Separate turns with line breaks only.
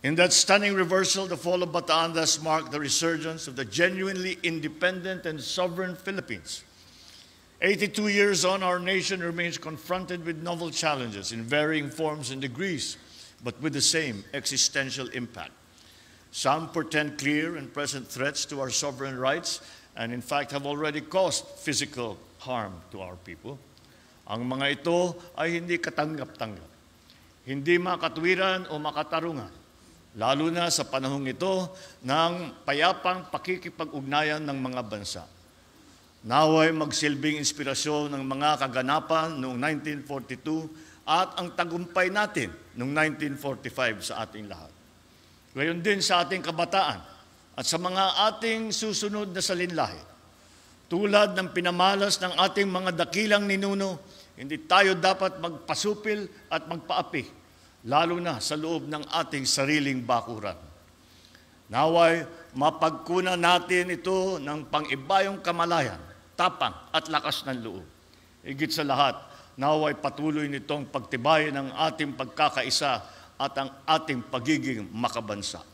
In that stunning reversal, the fall of Bataan thus marked the resurgence of the genuinely independent and sovereign Philippines. 82 years on, our nation remains confronted with novel challenges in varying forms and degrees, but with the same existential impact. Some portend clear and present threats to our sovereign rights and in fact have already caused physical harm to our people. Ang mga ito ay hindi katanggap-tanggap, hindi makatwiran o makatarungan, lalo na sa panahong ito ng payapang pakikipag-ugnayan ng mga bansa. Naway magsilbing inspirasyon ng mga kaganapan noong 1942 at ang tagumpay natin noong 1945 sa ating lahat. Gayon din sa ating kabataan at sa mga ating susunod na salinlahi. Tulad ng pinamalas ng ating mga dakilang ninuno, hindi tayo dapat magpasupil at magpaapi, lalo na sa loob ng ating sariling bakuran. Naway, mapagkunan natin ito ng pang-ibayong kamalayan, tapang at lakas ng loob. Higit sa lahat, naway patuloy nitong pagtibayin ng ating pagkakaisa at ang ating pagiging makabansa.